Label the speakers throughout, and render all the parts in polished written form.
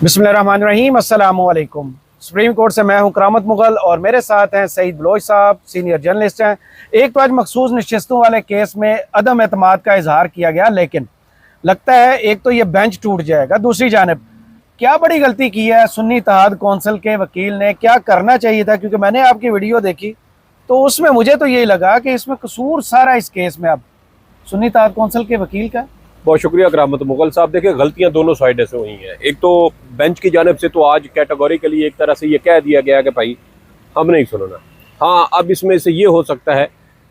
Speaker 1: बिस्मिल्लाहिर्रहमानिर्रहीम, अस्सलामु अलैकुम। सुप्रीम कोर्ट से मैं हूं करामत मुगल और मेरे साथ हैं सईद बलोच साहब, सीनियर जर्नलिस्ट हैं। एक तो आज मखसूस नशिस्तों वाले केस में अदम एतमाद का इजहार किया गया, लेकिन लगता है एक तो ये बेंच टूट जाएगा, दूसरी जानिब क्या बड़ी गलती की है सुन्नी इत्तेहाद कौंसिल के वकील ने, क्या करना चाहिए था? क्योंकि मैंने आपकी वीडियो देखी तो उसमें मुझे तो यही लगा कि इसमें कसूर सारा इस केस में अब सुन्नी इत्तेहाद कौंसिल के वकील का।
Speaker 2: बहुत शुक्रिया करामत मुगल साहब। देखिए, गलतियां दोनों साइड से हुई हैं। एक तो बेंच की जानिब से तो आज कैटेगोरिकली एक तरह से ये कह दिया गया कि भाई हम नहीं सुनना। हाँ, अब इसमें से ये हो सकता है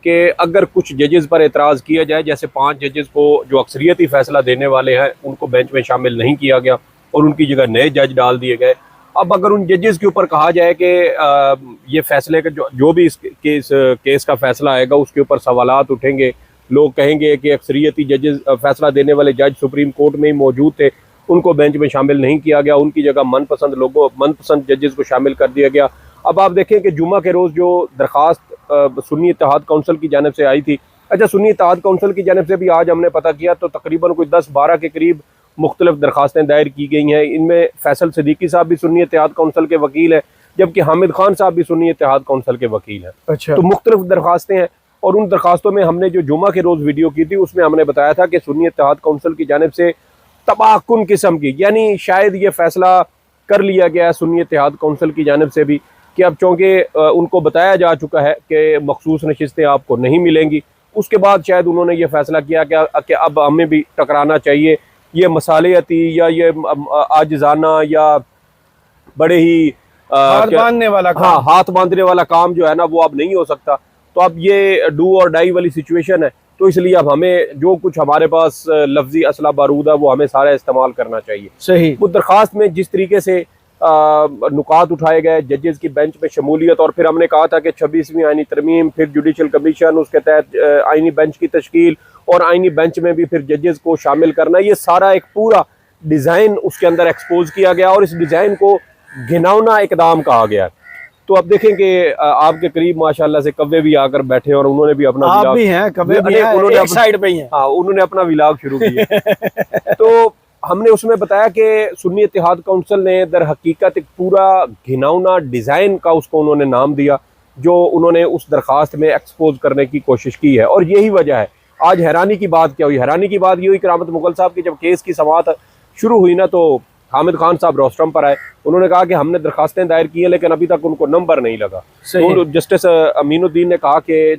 Speaker 2: कि अगर कुछ जजेस पर एतराज़ किया जाए, जैसे 5 जजेस को जो अक्सरियती फैसला देने वाले हैं उनको बेंच में शामिल नहीं किया गया और उनकी जगह नए जज डाल दिए गए। अब अगर उन जजेस के ऊपर कहा जाए कि ये फैसले का जो भी इस केस का फैसला आएगा उसके ऊपर सवालात उठेंगे, लोग कहेंगे कि अक्सरियती जजेस फैसला देने वाले जज सुप्रीम कोर्ट में ही मौजूद थे, उनको बेंच में शामिल नहीं किया गया, उनकी जगह मनपसंद जजेस को शामिल कर दिया गया। अब आप देखें कि जुमा के रोज़ जो दरख्वास्त सुन्नी इत्तेहाद कौंसिल की जानिब से आई थी, अच्छा सुन्नी इत्तेहाद कौंसिल की जानिब से भी आज हमने पता किया तो तकरीबन कोई 10-12 के करीब मुख्तलिफ दरख्वास्तें दायर की गई हैं। इनमें फैसल सिद्दीकी साहब भी सुन्नी इत्तेहाद कौंसिल के वकील हैं, जबकि हामिद खान साहब भी सुन्नी इत्तेहाद कौंसिल के वकील हैं।
Speaker 1: अच्छा।
Speaker 2: तो मुख्तलिफ दरख्वास्तें हैं और उन दरखास्तों में हमने जो जुमा के रोज़ वीडियो की थी उसमें हमने बताया था कि सुन्नी इत्तेहाद कौंसिल की जानिब से तबाहकुन किस्म की, यानी शायद ये फैसला कर लिया गया है सुन्नी इत्तेहाद कौंसिल की जानिब से भी कि अब चूँकि उनको बताया जा चुका है कि मखसूस नशिस्तें आपको नहीं मिलेंगी, उसके बाद शायद उन्होंने ये फैसला किया कि अब हमें भी टकराना चाहिए। ये मसालियती या ये आजिज़ाना या बड़े ही
Speaker 1: हाथ बांधने वाला काम।
Speaker 2: हाँ, हाथ बांधने वाला काम जो है ना वो अब नहीं हो सकता। तो अब ये डू और डाई वाली सिचुएशन है, तो इसलिए अब हमें जो कुछ हमारे पास लफ्जी असला बारूद है वो हमें सारा इस्तेमाल करना चाहिए।
Speaker 1: सही।
Speaker 2: वो दरख्वास्त में जिस तरीके से नुकात उठाए गए, जजेस की बेंच में शमूलियत, और फिर हमने कहा था कि 26वीं आईनी तरमीम, फिर जुडिशल कमीशन, उसके तहत आईनी बेंच की तश्कील और आईनी बेंच में भी फिर जजेस को शामिल करना, ये सारा एक पूरा डिज़ाइन उसके अंदर एक्सपोज किया गया और इस डिज़ाइन को घिनौना इकदाम कहा गया। तो अब देखें कि आपके करीब माशाल्लाह से कव्वे भी आकर बैठे और उन्होंने भी अपना
Speaker 1: आप भी हैं, कव्वे भी हैं,
Speaker 2: उन्होंने
Speaker 1: एक साइड पे ही हैं।
Speaker 2: हाँ, उन्होंने अपना विलाग शुरू किया। तो हमने उसमें बताया कि सुन्नी इत्तेहाद कौंसिल ने दर हकीकत एक पूरा घिनौना डिज़ाइन का उसको उन्होंने नाम दिया जो उन्होंने उस दरख्वास्त में एक्सपोज करने की कोशिश की है। और यही वजह है आज हैरानी की बात क्या हुई। हैरानी की बात ये हुई करामत मुगल साहब की, जब केस की समाअत शुरू हुई ना तो हामिद खान साहब रोस्ट्रम पर आए। उन्होंने कहा कि हमने दरखास्तें दायर की हैं लेकिन अभी तक उनको नंबर नहीं लगा। तो जस्टिस अमीनुद्दीन ने कहा कि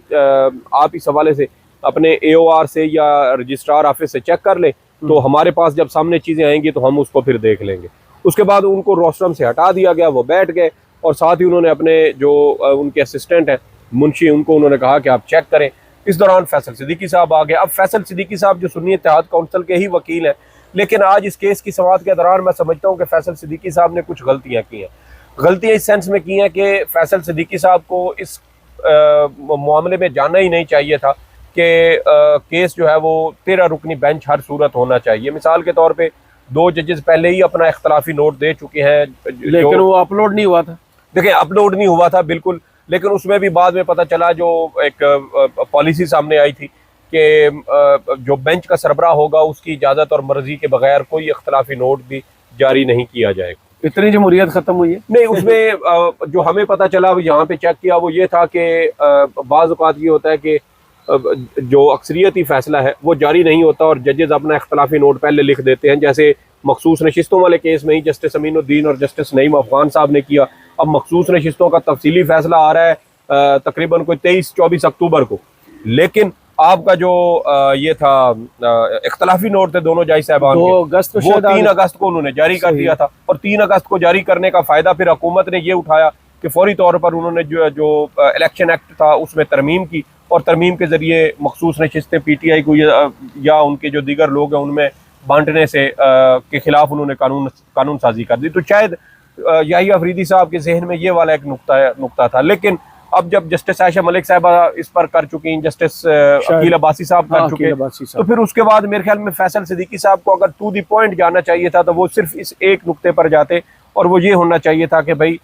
Speaker 2: आप इस हवाले से अपने AOR से या रजिस्ट्रार ऑफिस से चेक कर लें, तो हमारे पास जब सामने चीज़ें आएंगी तो हम उसको फिर देख लेंगे। उसके बाद उनको रोस्ट्रम से हटा दिया गया, वो बैठ गए और साथ ही उन्होंने अपने जो उनके असिस्टेंट हैं मुंशी, उनको उन्होंने कहा कि आप चेक करें। इस दौरान फैसल सिद्दीकी साहब आ गए। अब फैसल सिद्दीकी साहब जो सुन्नी इत्तेहाद कौंसिल के ही वकील हैं, लेकिन आज इस केस की समाअत के दौरान मैं समझता हूँ कि फैसल सिद्दीकी साहब ने कुछ गलतियाँ की हैं। गलतियाँ इस सेंस में की हैं कि फैसल सिद्दीकी साहब को इस मामले में जाना ही नहीं चाहिए था कि केस जो है वो 13 रुकनी बेंच हर सूरत होना चाहिए। मिसाल के तौर पे 2 जजेस पहले ही अपना इख्तलाफी नोट दे चुके हैं,
Speaker 1: लेकिन वो अपलोड नहीं हुआ था।
Speaker 2: देखिए, अपलोड नहीं हुआ था बिल्कुल, लेकिन उसमें भी बाद में पता चला जो एक पॉलिसी सामने आई थी कि जो बेंच का सरबराह होगा उसकी इजाज़त और मर्जी के बगैर कोई इख्तलाफी नोट भी जारी नहीं किया जाएगा।
Speaker 1: इतनी जमहूरियत खत्म हुई है?
Speaker 2: नहीं, उसमें जो हमें पता चला यहाँ पे चेक किया वो ये था कि बाज़ औक़ात ये होता है कि जो अक्सरियती फैसला है वो जारी नहीं होता और जजेस अपना इख्तलाफी नोट पहले लिख देते हैं। जैसे मखसूस नशिस्तों वाले केस में ही जस्टिस अमीनुद्दीन और जस्टिस नईम अफगान साहब ने किया। अब मखसूस नशिस्तों का तफसीली फैसला आ रहा है तकरीबन कोई 23-24 अक्टूबर को, लेकिन आपका जो ये था इख्तलाफी नोट थे दोनों जज साहबान के, वो 3 अगस्त को उन्होंने जारी कर दिया था। और 3 अगस्त को जारी करने का फ़ायदा फिर हुकूमत ने ये उठाया कि फौरी तौर पर उन्होंने जो इलेक्शन एक्ट था उसमें तरमीम की और तरमीम के ज़रिए मखसूस नशिस्तें PTI को या उनके जो दीगर लोग हैं उनमें बांटने से के खिलाफ उन्होंने कानून साजी कर दी। तो शायद याही अफरीदी साहब के जहन में ये वाला एक नुक्ता था, लेकिन अब जब जस्टिस आयशा मलिक साहबा इस पर कर चुकी, जस्टिस अकील अब्बासी साहब कर चुके, तो फिर उसके बाद मेरे ख्याल में फैसल सिद्दीकी साहब को अगर टू द पॉइंट जाना चाहिए था तो वो सिर्फ इस एक नुक्ते पर जाते और वो ये होना चाहिए था कि भाई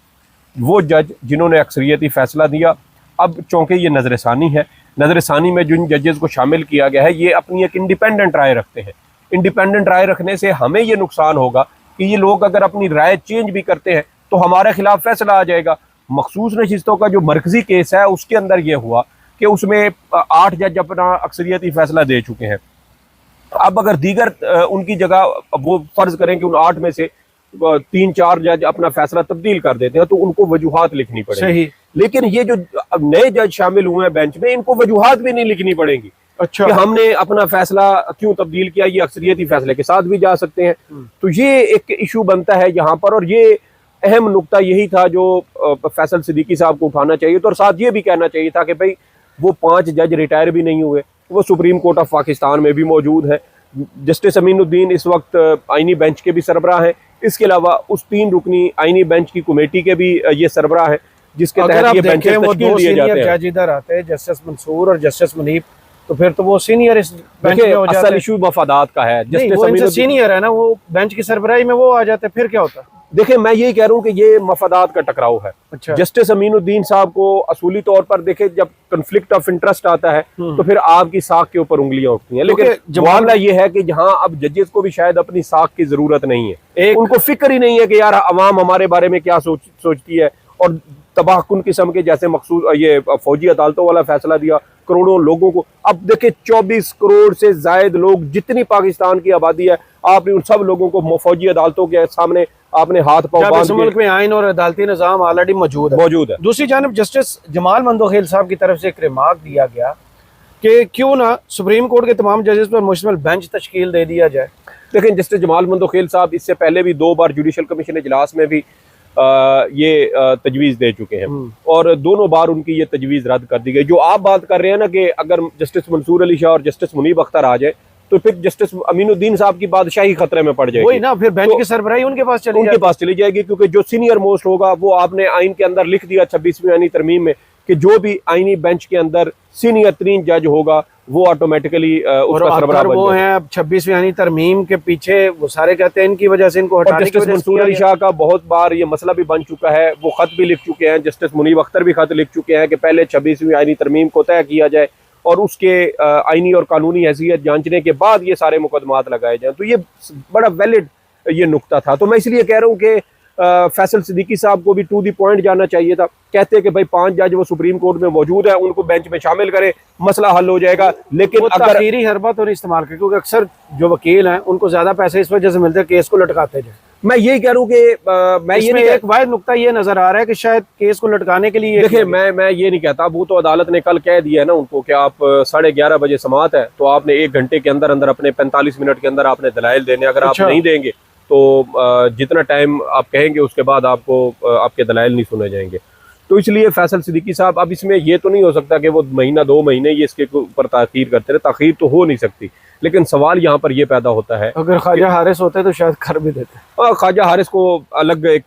Speaker 2: वो जज जिन्होंने अक्सरियती फैसला दिया, अब चूँकि ये नजरसानी है, नजरसानी में जिन जजेस को शामिल किया गया है ये अपनी एक इंडिपेंडेंट राय रखते हैं। इंडिपेंडेंट राय रखने से हमें ये नुकसान होगा कि ये लोग अगर अपनी राय चेंज भी करते हैं तो हमारे खिलाफ फैसला आ जाएगा। मखसूस नशिस्तों का जो मरकजी केस है उसके अंदर ये हुआ कि उसमें 8 जज अपना अक्सरियती फैसला दे चुके हैं। अब अगर दीगर उनकी जगह वो फर्ज करें कि उन 8 में से 3-4 जज अपना फैसला तब्दील कर देते हैं तो उनको वजूहात लिखनी पड़ेगी। लेकिन ये जो नए जज शामिल हुए हैं बेंच में, इनको वजूहात भी नहीं लिखनी पड़ेगी।
Speaker 1: अच्छा,
Speaker 2: कि हमने अपना फैसला क्यों तब्दील किया, ये अक्सरियती फैसले के साथ भी जा सकते हैं। तो ये एक इशू बनता है यहाँ पर, और ये अहम नुक्ता यही था जो फैसल सिद्दीकी साहब को उठाना चाहिए था। और साथ ये भी कहना चाहिए था कि भाई वो 5 जज रिटायर भी नहीं हुए, वो सुप्रीम कोर्ट ऑफ पाकिस्तान में भी मौजूद है। जस्टिस अमीनुद्दीन इस वक्त आईनी बेंच के भी सरबराह हैं। इसके अलावा उस 3 रुकनी आईनी बेंच की कमेटी के भी ये सरबराह हैं, जिसके तहत ये बेंचेस तश्कील दिए जाते हैं।
Speaker 1: जज इधर आते हैं, जस्टिस मंसूर और जस्टिस मुनीब, तो फिर तो वो सीनियर इस बेंच में हो जाते हैं।
Speaker 2: असल इशू मफादात का है।
Speaker 1: जस्टिस सीनियर है ना, वो बेंच की सरबराही में वो आ जाते हैं, फिर क्या होता है?
Speaker 2: देखिए, मैं यही कह रहा हूँ कि ये मफादात का टकराव है।
Speaker 1: अच्छा।
Speaker 2: जस्टिस अमीनुद्दीन साहब को असूली तौर पर देखे, जब कन्फ्लिक्ट ऑफ इंटरेस्ट आता है तो फिर आपकी साख के ऊपर उंगलियां उठती हैं। लेकिन मामला ये है कि जहां अब जजेस को भी शायद अपनी साख की जरूरत नहीं है, उनको फिक्र ही नहीं है कि यार अवाम हमारे बारे में क्या सोचती है। और तबाहकुन किस्म के जैसे मखसूस ये फौजी अदालतों वाला फैसला दिया, करोड़ों लोगों को, अब देखिए 24 करोड़ से जायद लोग जितनी पाकिस्तान की आबादी है, आपने उन सब लोगों को फौजी अदालतों के सामने आपने हाथ पांव बांध के,
Speaker 1: मुल्क में आइन और अदालती निजाम ऑलरेडी मौजूद है। दूसरी जानब जस्टिस जमाल मंदोखेल साहब की तरफ से एक रिमार्क दिया गया कि क्यों ना सुप्रीम कोर्ट के तमाम जजेस पर मुश्तमिल बेंच तश्कील दे दिया जाए।
Speaker 2: लेकिन जस्टिस जमाल मंदोखेल साहब इससे पहले भी 2 बार जुडिशल कमीशन इजलास में भी ये तजवीज़ दे चुके हैं, और दोनों बार उनकी ये तजवीज़ रद्द कर दी गई। जो आप बात कर रहे हैं ना कि अगर जस्टिस मंसूर अली शाह और जस्टिस मुनीब अख्तर आ जाए तो फिर जस्टिस अमीनुद्दीन साहब की बादशाही खतरे में पड़ जाएगी।
Speaker 1: वही ना, फिर बेंच की सरबराही उनके पास
Speaker 2: चली जाएगी, क्योंकि जो सीनियर मोस्ट होगा वो आपने आइन के अंदर लिख दिया 26वीं आईनी तरमीम में कि जो भी आईनी बेंच के अंदर सीनियर 3 जज होगा वो ऑटोमेटिकली उसका सरबराह बन
Speaker 1: वो हैं। अब 26वीं आईनी तरमीम के पीछे वो सारे कहते हैं इनकी वजह से इनको हटाने की वजह से।
Speaker 2: मंसूर अली शाह का बहुत बार ये मसला भी बन चुका है, वो खत भी लिख चुके हैं। जस्टिस मुनीब अख्तर भी खत लिख चुके हैं कि पहले 26वीं आईनी तरमीम को तय किया जाए और उसके आईनी और कानूनी हैसियत जांचने के बाद ये सारे मुकदमात लगाए जाएं। तो ये बड़ा वैलिड ये नुक्ता था। तो मैं इसलिए कह रहा हूँ कि फैसल सिद्दीकी साहब को भी टू दी पॉइंट जाना चाहिए था। कहते हैं कि भाई 5 जज वो सुप्रीम कोर्ट में मौजूद है, उनको बेंच में शामिल करें, मसला हल हो जाएगा। लेकिन अगर
Speaker 1: तखीरी हरबत और इस्तेमाल करें, क्योंकि अक्सर जो वकील हैं उनको ज्यादा पैसे इस वजह से मिलते हैं केस को लटकाते जाए।
Speaker 2: मैं यही कह रहा हूँ कि मैं ये
Speaker 1: एक वाहिद नुक्ता ये नजर आ रहा है कि शायद केस को लटकाने के लिए,
Speaker 2: देखिए मैं ये नहीं कहता, वो तो अदालत ने कल कह दिया है ना उनको कि आप 11:30 बजे समाअत है तो आपने 1 घंटे के अंदर अंदर अपने 45 मिनट के अंदर आपने दलाइल देने। अगर आप नहीं देंगे तो जितना टाइम आप कहेंगे उसके बाद आपको आपके दलाइल नहीं सुने जाएंगे। तो इसलिए फैसल सिद्दीकी साहब, अब इसमें ये तो नहीं हो सकता कि वो महीना 2 महीने ये इसके ऊपर ताखीर करते रहे, ताखीर तो हो नहीं सकती। लेकिन सवाल यहाँ पर ये पैदा होता है,
Speaker 1: अगर ख्वाजा हारिस होते तो शायद कर भी देते।
Speaker 2: ख्वाजा हारिस को अलग एक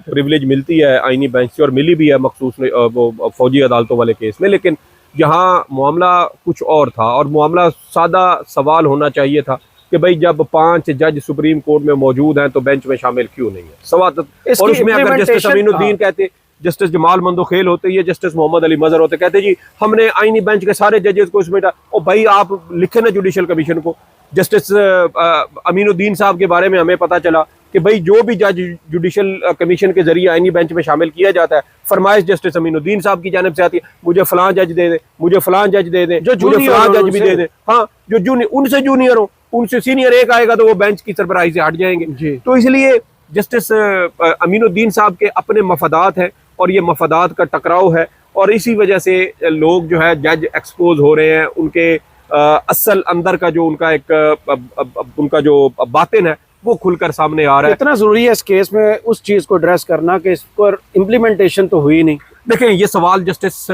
Speaker 2: प्रिविलेज मिलती है आईनी बेंच से, और मिली भी है मखसूस वो फौजी अदालतों वाले केस में। लेकिन यहाँ मामला कुछ और था, और मामला सादा सवाल होना चाहिए था कि भाई जब 5 जज सुप्रीम कोर्ट में मौजूद हैं तो बेंच में शामिल क्यों नहीं है। सवाल और उसमें अगर जस्टिस अमीनुद्दीन कहते, जस्टिस जमाल मंदोखेल होते, ये जस्टिस मोहम्मद अली मजहर होते, कहते जी हमने आईनी बेंच के सारे जजेस को इसमें ओ भाई आप लिखे ना जुडिशल कमीशन को। जस्टिस अमीनुद्दीन साहब के बारे में हमें पता चला कि भाई जो भी जज जुडिशल कमीशन के जरिए आईनी बेंच में शामिल किया जाता है, फरमाइश जस्टिस अमीनुद्दीन साहब की जानिब से आती है, मुझे फलां जज दे दें, मुझे फलां जज दे दें, मुझे फलां जज भी दे दें। हाँ, जो जूनियर उनसे जूनियर हो, उनसे सीनियर एक आएगा तो वो बेंच की सरबराही से हट जाएंगे। तो इसलिए जस्टिस अमीनुद्दीन साहब के अपने मफादात हैं और ये मफादात का टकराव है, और इसी वजह से लोग जो है जज एक्सपोज हो रहे हैं। उनके असल अंदर का जो उनका जो बातिन है वो खुलकर सामने आ रहा है।
Speaker 1: इतना जरूरी है इस केस में उस चीज को एड्रेस करना कि इस पर इम्प्लीमेंटेशन तो हुई नहीं।
Speaker 2: देखें, ये सवाल जस्टिस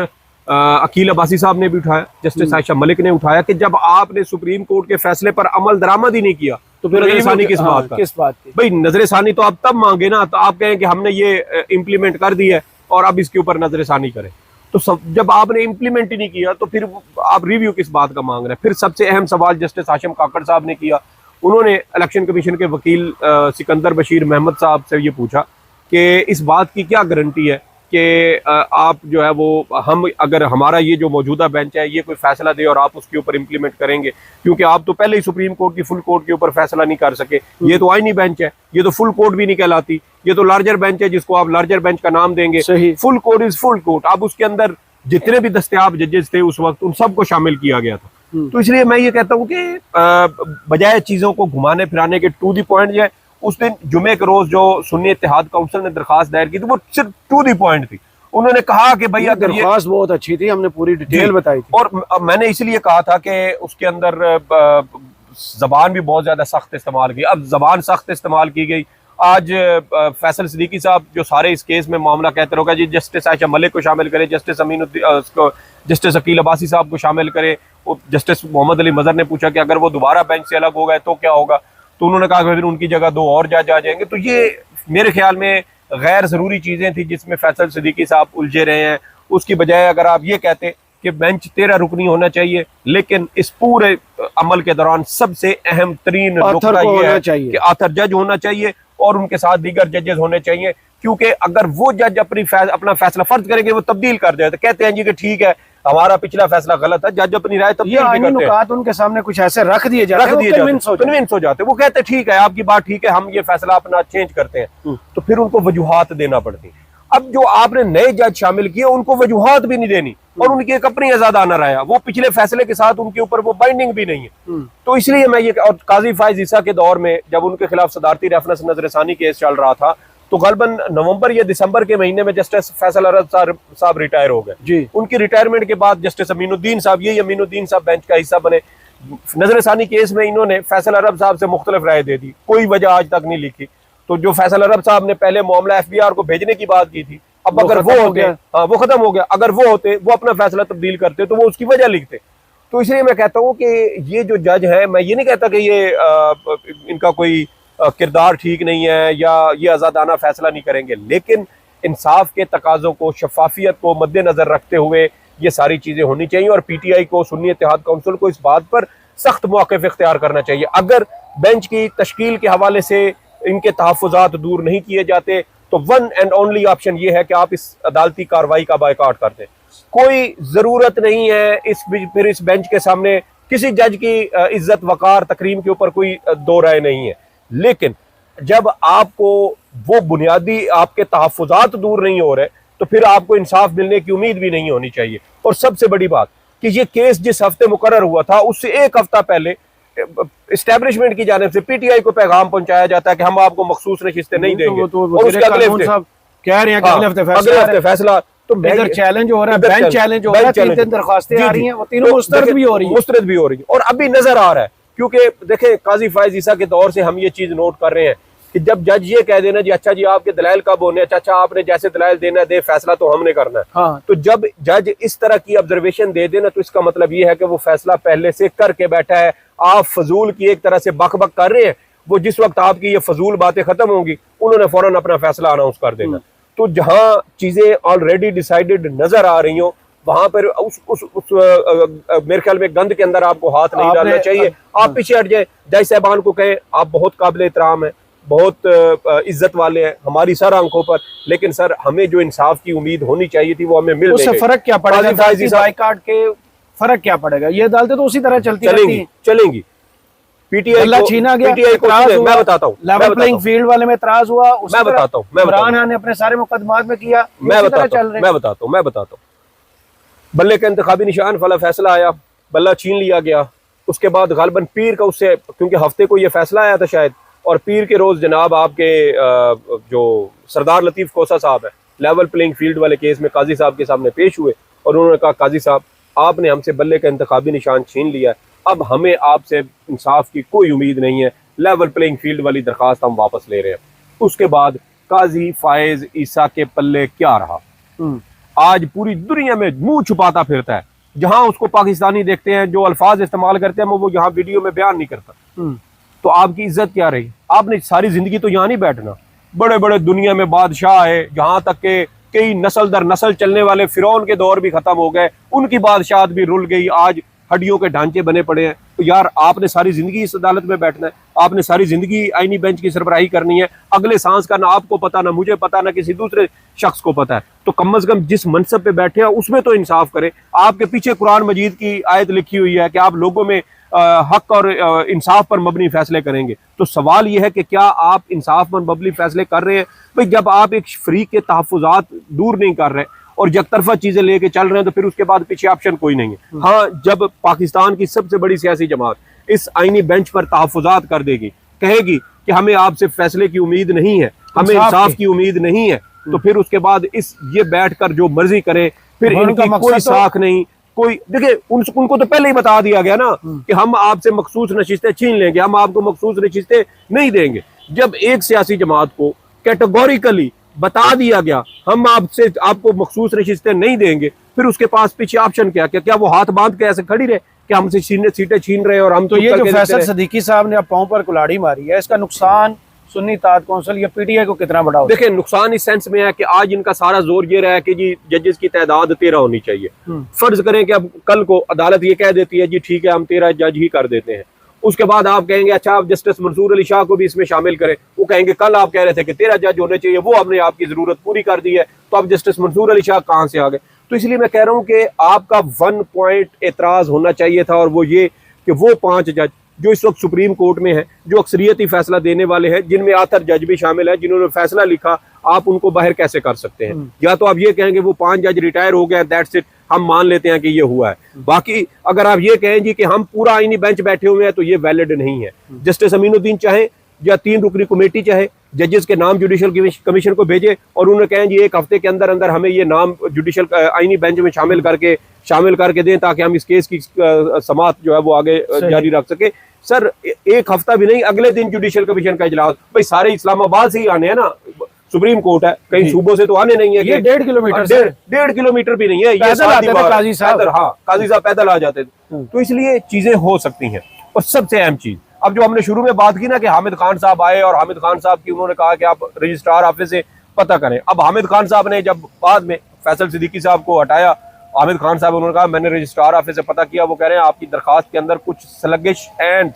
Speaker 2: अकील अब्बासी साहब ने भी उठाया, जस्टिस आयशा मलिक ने उठाया कि जब आपने सुप्रीम कोर्ट के फैसले पर अमल दरामद ही नहीं किया तो फिर नजरसानी किस बात की? भाई नजरसानी तो आप तब मांगे ना, तो आप कहें कि हमने ये इम्प्लीमेंट कर दी है और अब इसके ऊपर नजरसानी करें। तो जब आपने इम्प्लीमेंट ही नहीं किया तो फिर आप रिव्यू किस बात का मांग रहे हैं? फिर सबसे अहम सवाल जस्टिस हाशिम काकड़ साहब ने किया। उन्होंने इलेक्शन कमीशन के वकील सिकंदर बशीर महमद साहब से ये पूछा कि इस बात की क्या गारंटी है कि आप जो है वो हम अगर हमारा ये जो मौजूदा बेंच है ये कोई फैसला दे और आप उसके ऊपर इम्प्लीमेंट करेंगे, क्योंकि आप तो पहले ही सुप्रीम कोर्ट की फुल कोर्ट के ऊपर फैसला नहीं कर सके। ये तो आईनी बेंच है, ये तो फुल कोर्ट भी नहीं कहलाती, ये तो लार्जर बेंच है जिसको आप लार्जर बेंच का नाम देंगे।
Speaker 1: सही।
Speaker 2: Full court is full court. अब उसके अंदर जितने भी दस्तयाब जजेस थे उस वक्त उन सबको शामिल किया गया था। तो इसलिए मैं ये कहता हूँ कि बजाय चीजों को घुमाने फिराने के टू दी पॉइंट जो है, उस दिन जुमे के रोज जो सुन्नी इत्तेहाद काउंसिल ने दरखास्त दायर की थी वो सिर्फ टू दी पॉइंट थी। उन्होंने कहा कि भैया
Speaker 1: दरख्वास्त बहुत अच्छी थी, हमने पूरी डिटेल बताई थी।
Speaker 2: और मैंने इसलिए कहा था कि उसके अंदर जबान भी बहुत ज्यादा सख्त इस्तेमाल की। अब जबान सख्त इस्तेमाल की गई। आज फैसल सिद्दीकी साहब जो सारे इस केस में मामला कहते रहोगा जी, जस्टिस आयशा मलिक को शामिल करें, जस्टिस जस्टिस अकील अब्बासी साहब को शामिल करें, और जस्टिस मोहम्मद अली मजहर ने पूछा कि अगर वो दोबारा बेंच से अलग हो गए तो क्या होगा, तो उन्होंने कहा कि फिर उनकी जगह दो और जज आ जाएंगे। तो ये मेरे ख्याल में गैर ज़रूरी चीज़ें थी जिसमें फैसल सिद्दीकी साहब उलझे रहे हैं। उसकी बजाय अगर आप ये कहते कि बेंच 13 रुकनी होना चाहिए, लेकिन इस पूरे अमल के दौरान सबसे अहम तरीन नुकता ये है कि आथर जज होना चाहिए और उनके साथ दीगर जजेस होने चाहिए, क्योंकि अगर वो जज अपना फैसला फर्ज करेंगे वो तब्दील कर जाए तो कहते हैं जी कि ठीक है हमारा पिछला फैसला गलत है, जज अपनी राय तब्दील भी करते हैं।
Speaker 1: उनके सामने कुछ ऐसे रख दिए जाते हैं,
Speaker 2: कन्विंस हो जाते, वो कहते ठीक है आपकी बात ठीक है, हम ये फैसला अपना चेंज करते हैं। तो फिर उनको वजूहात देना पड़ती। अब जो आपने नए जज शामिल किए उनको वजूहात भी नहीं देनी और उनकी एक अपनी आजादाना राय, वो पिछले फैसले के साथ उनके ऊपर वो बाइंडिंग भी नहीं है। तो इसलिए मैं ये, और काजी फायज ईसा के दौर में जब उनके खिलाफ सदारती रेफरेंस नजरसानी केस चल रहा था तो गलबन नवंबर या दिसंबर के महीने में जस्टिस फैसल अरब साहब रिटायर हो गए जी। उनकी रिटायरमेंट के बाद जस्टिस अमीनुद्दीन साहब, ये अमीनुद्दीन साहब बेंच का हिस्सा बने। नजरसानी केस में इन्होंने फैसल अरब साहब से मुख्तलिफ राय दे दी, कोई वजह आज तक नहीं लिखी। तो जो फैसल अरब साहब ने पहले मामला एफबीआर को भेजने की बात की थी, अब अगर वो होते, हाँ वो खत्म हो गया, अगर वो होते वो अपना फैसला तब्दील करते तो वो उसकी वजह लिखते। तो इसलिए मैं कहता हूँ कि ये जो जज है, मैं ये नहीं कहता कि ये इनका कोई किरदार ठीक नहीं है या ये आज़ादाना फैसला नहीं करेंगे, लेकिन इंसाफ के तकाज़ों को, शफाफियत को मद्देनजर रखते हुए ये सारी चीज़ें होनी चाहिए। और पीटीआई को, सुन्नी इत्तेहाद काउंसिल को इस बात पर सख्त मौक़िफ़ इख्तियार करना चाहिए। अगर बेंच की तश्कील के हवाले से इनके तहफ़्फ़ुज़ात दूर नहीं किए जाते तो वन एंड ओनली ऑप्शन ये है कि आप इस अदालती कार्रवाई का बायकॉट कर दें। कोई ज़रूरत नहीं है फिर इस बेंच के सामने किसी जज की इज्जत वकार तकरीम के ऊपर कोई दो राय नहीं है, लेकिन जब आपको वो बुनियादी आपके तहफ़्फ़ुज़ात दूर नहीं हो रहे तो फिर आपको इंसाफ मिलने की उम्मीद भी नहीं होनी चाहिए। और सबसे बड़ी बात कि ये केस जिस हफ्ते मुकर्रर हुआ था उससे एक हफ्ता पहले एस्टैब्लिशमेंट की जानिब से पीटीआई को पैगाम पहुंचाया जाता है कि हम आपको मखसूस नशिस्तें नहीं देंगे, और उसके अगले हफ्ते कह रहे हैं कि अगले हफ्ते फैसला। तो इधर चैलेंज हो रहा है, बेंच चैलेंज हो रहा है, 3 दरखास्तें आ रही हैं, वो तीनों मुस्तरद भी हो रही है। और अभी नजर आ रहा है, क्योंकि देखें काजी फायज ईसा के दौर से हम ये चीज नोट कर रहे हैं कि जब जज ये कह देना जी अच्छा जी आपके दलाइल कब होने, अच्छा आपने जैसे दलाइल देना दे, फैसला तो हमने करना है। हाँ। तो जब जज इस तरह की ऑब्जर्वेशन दे देना तो इसका मतलब ये है कि वो फैसला पहले से करके बैठा है। आप फजूल की एक तरह से बक बक कर रहे हैं, वो जिस वक्त आपकी ये फजूल बातें खत्म होंगी उन्होंने फौरन अपना फैसला अनाउंस कर देना। तो जहां चीजें ऑलरेडी डिसाइडेड नजर आ रही हो वहां पर मेरे ख्याल में गंद के अंदर आपको हाथ नहीं डालना चाहिए। आप पीछे हट जाए, जज साहबान को कहें आप बहुत काबिल एहतराम है, बहुत इज्जत वाले हैं हमारी सर आंखों पर, लेकिन सर हमें जो इंसाफ की उम्मीद होनी चाहिए थी वो हमें मिल नहीं गई।
Speaker 1: फर्क क्या पड़ेगा बायकॉट के, फर्क क्या पड़ेगा? ये अदालतें तो उसी तरह चलेंगी। पीटीआई छीना गया, मैं बताता हूँ, लेवल प्लेइंग फील्ड वाले में इतराज हुआ, मैं बताता हूँ, इमरान खान ने अपने सारे मुकदमात में किया, मैं बताता हूँ। बल्ले का इंतखाबी निशान वाला फैसला आया, बल्ला छीन लिया गया। उसके बाद गालबन पीर का उससे, क्योंकि हफ्ते को ये फैसला आया था शायद, और पीर के रोज जनाब आपके जो सरदार लतीफ कोसा साहब है लेवल प्लेइंग फील्ड वाले केस में काजी साहब के सामने पेश हुए और उन्होंने कहा काजी साहब आपने हमसे बल्ले का इंतखाबी निशान छीन लिया है, अब हमें आपसे इंसाफ की कोई उम्मीद नहीं है, लेवल प्लेइंग फील्ड वाली दरखास्त हम वापस ले रहे हैं। उसके बाद काजी फायज ईसा के पल्ले क्या रहा? आज पूरी दुनिया में मुंह छुपाता फिरता है, जहां उसको पाकिस्तानी देखते हैं जो अल्फाज इस्तेमाल करते हैं वो यहाँ वीडियो में बयान नहीं करता। तो आपकी इज्जत क्या रही? आपने सारी जिंदगी तो यहाँ नहीं बैठना। बड़े बड़े दुनिया में बादशाह है, जहां तक के कई नस्ल दर नस्ल चलने वाले फिरौन के दौर भी खत्म हो गए, उनकी बादशाहत भी रुल गई, आज हड्डियों के ढांचे बने पड़े हैं।
Speaker 2: यार आपने सारी जिंदगी इस अदालत में बैठना है, आपने सारी जिंदगी आईनी बेंच की सरबराही करनी है, अगले सांस का ना आपको पता, ना मुझे पता, ना किसी दूसरे शख्स को पता है, तो कम अज कम जिस मनसब पे बैठे हैं उसमें तो इंसाफ करें। आपके पीछे कुरान मजीद की आयत लिखी हुई है कि आप लोगों में हक और इंसाफ पर मबनी फैसले करेंगे। तो सवाल यह है कि क्या आप इंसाफ पर मबनी फैसले कर रहे हैं? भाई जब आप एक फ्री के तहफ़्फ़ुज़ात दूर नहीं कर रहे और यकतरफा चीजें लेके चल रहे हैं तो फिर उसके बाद पीछे ऑप्शन कोई नहीं है। हाँ, जब पाकिस्तान की सबसे बड़ी सियासी जमात इस आईनी बेंच पर तहफ़्फ़ुज़ात कर देगी, कहेगी कि हमें आपसे फैसले की उम्मीद नहीं है, हमें इंसाफ की उम्मीद नहीं है, तो फिर उसके बाद ये बैठ कर जो मर्जी करे, फिर इनकी कोई साख नहीं, कोई देखिए उनको तो पहले ही बता दिया गया ना कि हम आपसे मखसूस नशिस्तें छीन लेंगे, हम आपको मखसूस नशिस्तें नहीं देंगे। जब एक सियासी जमात को कैटेगोरिकली बता दिया गया हम आपको मखसूस नशिस्तें नहीं देंगे, फिर उसके पास पीछे ऑप्शन क्या वो हाथ बांध के ऐसे खड़ी रहे कि हमसे सीटें छीन रहे और हम
Speaker 1: तो ये जो फैसल सदीकी साहब ने अब पांव पर कुल्हाड़ी मारी है, इसका नुकसान सुन्नी इत्तेहाद कौंसिल या पीटीआई को कितना बड़ा होगा?
Speaker 2: देखिए नुकसान इस सेंस में है कि आज इनका सारा जोर ये रहा है कि जी जजेस की तादाद 13 होनी चाहिए। फर्ज करें कि अब कल को अदालत ये कह देती है जी ठीक है हम 13 जज ही कर देते हैं, उसके बाद आप कहेंगे अच्छा आप जस्टिस मंसूर अली शाह को भी इसमें शामिल करें, वो कहेंगे कल आप कह रहे थे कि 13 जज होने चाहिए, वो हमने आपकी जरूरत पूरी कर दी है, तो अब जस्टिस मंसूर अली शाह कहाँ से आ गए? तो इसलिए मैं कह रहा हूँ कि आपका 1 पॉइंट एतराज होना चाहिए था, और वो ये कि वो 5 जज जो इस वक्त सुप्रीम कोर्ट में है, जो अक्सरियती फैसला देने वाले हैं, जिनमें आतर जज भी शामिल है, जिन्होंने फैसला लिखा, आप उनको बाहर कैसे कर सकते हैं? या तो आप ये कहेंगे वो 5 जज रिटायर हो गए, दैट्स इट, हम मान लेते हैं कि ये हुआ है। बाकी अगर आप ये कहें जी कि हम पूरा आईनी बेंच बैठे हुए हैं, तो ये वैलिड नहीं है। जस्टिस अमीनुद्दीन चाहे या 3 रुकनी कमेटी चाहे जजेस के नाम जुडिशल कमीशन को भेजे और उन्हें कहें जी 1 हफ्ते के अंदर अंदर हमें ये नाम जुडिशल आईनी बेंच में शामिल करके दें ताकि हम इस केस की समाअत जो है वो आगे जारी रख सके। सर 1 हफ्ता भी नहीं, अगले दिन जुडिशल कमीशन का इजलास, भाई सारे इस्लामाबाद से ही आने हैं ना, सुप्रीम कोर्ट है, कहीं सूबों से तो आने नहीं है।
Speaker 1: ये 1.5 किलोमीटर
Speaker 2: 1.5 किलोमीटर भी नहीं है, ये काजी साहब पैदल आ जाते थे। तो इसलिए चीजें हो सकती हैं। और सबसे अहम चीज, अब जो हमने शुरू में बात की ना कि हामिद खान साहब आए और हामिद खान साहब की उन्होंने कहा कि आप रजिस्ट्रार ऑफिस से पता करें। अब हामिद खान साहब ने जब बाद में फैसल सिद्दीकी साहब को हटाया, हामिद खान साहब उन्होंने कहा मैंने रजिस्ट्रार ऑफिस से पता किया, वो कह रहे हैं आपकी दरखास्त के अंदर कुछ स्लगिश एंड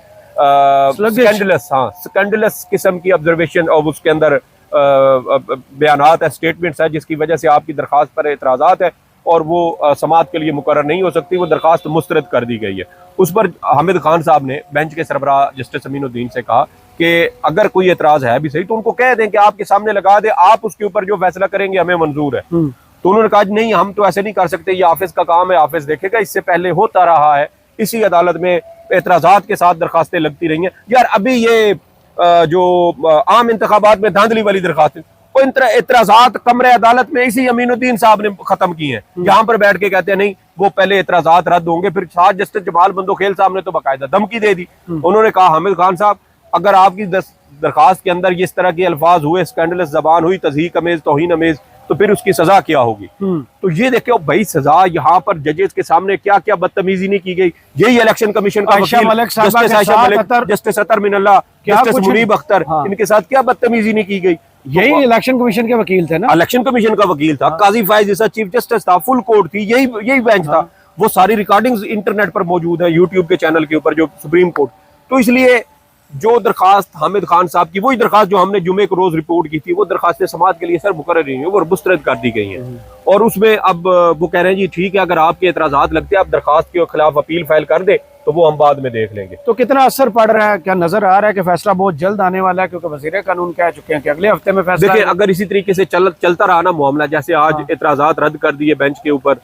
Speaker 2: स्कैंडलस किस्म की ऑब्जर्वेशन और उसके अंदर बयानात है, स्टेटमेंट्स है, जिसकी वजह से आपकी दरखास्त पर एतराज़ात है और वो समाअत के लिए मुकर्रर नहीं हो सकती, वो दरखास्त मुस्तरद कर दी गई है। उस पर हामिद खान साहब ने बेंच के सरबराह जस्टिस अमीनुद्दीन से कहा कि अगर कोई एतराज़ है भी सही तो उनको कह दें कि आपके सामने लगा दे, आप उसके ऊपर जो फैसला करेंगे हमें मंजूर है। तो उन्होंने कहा नहीं हम तो ऐसे नहीं कर सकते, ये ऑफिस का काम है, ऑफिस देखेगा। इससे पहले होता रहा है, इसी अदालत में एतराज़ात के साथ दरखास्तें लगती रही हैं। यार अभी ये जो आम इंतखाबात में धांधली वाली दरखास्तें, वो एतराज़ात कमरे अदालत में इसी अमीनुद्दीन साहब ने खत्म की हैं। यहाँ पर बैठ के कहते हैं नहीं वो पहले एतराज़ात रद्द होंगे, फिर साथ जस्टिस जमाल बंदोखेल साहब ने तो बाकायदा धमकी दे दी। उन्होंने कहा हामिद खान साहब अगर आपकी दरखास्त के अंदर इस तरह के अल्फाज हुए, स्कैंडलस जबान हुई, तज़हीक अमेज, तौहीन अमेज, तो फिर उसकी सजा क्या होगी? तो ये देखो भाई सजा यहाँ पर जजेस के सामने क्या क्या बदतमीजी नहीं की गई। यही इलेक्शन कमीशन का जस्टिस अतर मिनल्ला, जस्टिस मुनीब अख्तर, इनके साथ क्या बदतमीजी नहीं की गई।
Speaker 1: यही इलेक्शन कमीशन के वकील थे ना,
Speaker 2: इलेक्शन कमीशन का वकील था, काजी फायज ईसा चीफ जस्टिस था, फुल कोर्ट थी, यही बेंच था। वो सारी रिकॉर्डिंग्स इंटरनेट पर मौजूद है, यूट्यूब के चैनल के ऊपर, जो सुप्रीम कोर्ट। तो इसलिए जो दरखास्त हामिद खान साहब की, वही दरखास्त जो हमने जुमे को रोज रिपोर्ट की थी, वो दरखास्तें समाअत के लिए सर मुकर्रर नहीं है, वो मुस्तरद कर दी गई हैं। और उसमें अब वो कह रहे हैं जी ठीक है अगर आपके एतराज़ात लगते हैं आप दरखास्त के खिलाफ अपील फाइल कर दे तो वो हम बाद में देख लेंगे।
Speaker 1: तो कितना असर पड़ रहा है, क्या नजर आ रहा है कि फैसला बहुत जल्द आने वाला है? क्योंकि वज़ीर कानून कह चुके हैं कि अगले हफ्ते में फैसला।
Speaker 2: देखिए अगर इसी तरीके से चलता रहा ना मामला, जैसे आज एतराज़ात रद्द कर दिए बेंच के ऊपर,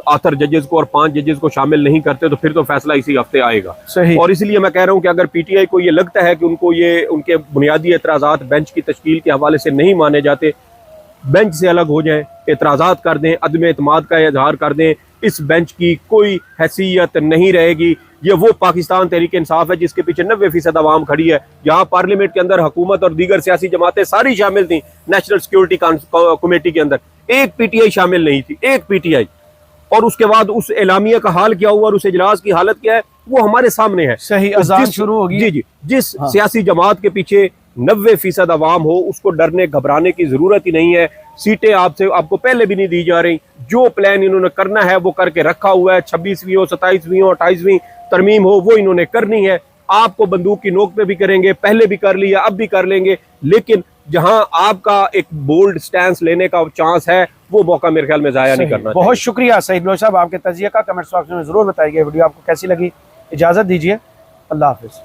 Speaker 2: आथर जजेस को और 5 जजेस को शामिल नहीं करते, तो फिर तो फैसला इसी हफ्ते आएगा।
Speaker 1: सही।
Speaker 2: और इसलिए मैं कह रहा हूं कि अगर पीटीआई को ये लगता है कि उनको ये उनके बुनियादी एतराज़ात बेंच की तश्कील के हवाले से नहीं माने जाते, बेंच से अलग हो जाएं, एतराज़ात कर दें, अदम एतमाद का इजहार कर दें, इस बेंच की कोई हैसियत नहीं रहेगी। ये वो पाकिस्तान तहरीक इंसाफ है जिसके पीछे 90% आवाम खड़ी है। यहाँ पार्लियामेंट के अंदर हुकूमत और दीगर सियासी जमातें सारी शामिल थी, नेशनल सिक्योरिटी कमेटी के अंदर एक पीटीआई शामिल नहीं थी, एक पीटीआई। और उसके बाद उस एलामिया का हाल क्या हुआ और उस इजलास की हालत क्या है वो हमारे सामने है।
Speaker 1: सही, अज़ान शुरू होगी।
Speaker 2: जी, जिस सियासी जमात के पीछे 90% आवाम हो, उसको डरने घबराने की जरूरत ही नहीं है। सीटें आपको पहले भी नहीं दी जा रही, जो प्लान इन्होंने करना है वो करके रखा हुआ है। 26वीं हो, 27वीं हो, 28वीं तरमीम हो वो इन्होंने करनी है। आपको बंदूक की नोक पे भी करेंगे, पहले भी कर लिया, अब भी कर लेंगे, लेकिन जहां आपका एक बोल्ड स्टैंस लेने का चांस है वो मौका मेरे ख्याल में जाया नहीं करना
Speaker 1: बहुत शुक्रिया सईद बलोच साहब, आपके तजिए का कमेंट बॉक्स में जरूर बताइए। वीडियो आपको कैसी लगी, इजाजत दीजिए, अल्लाह हाफिज।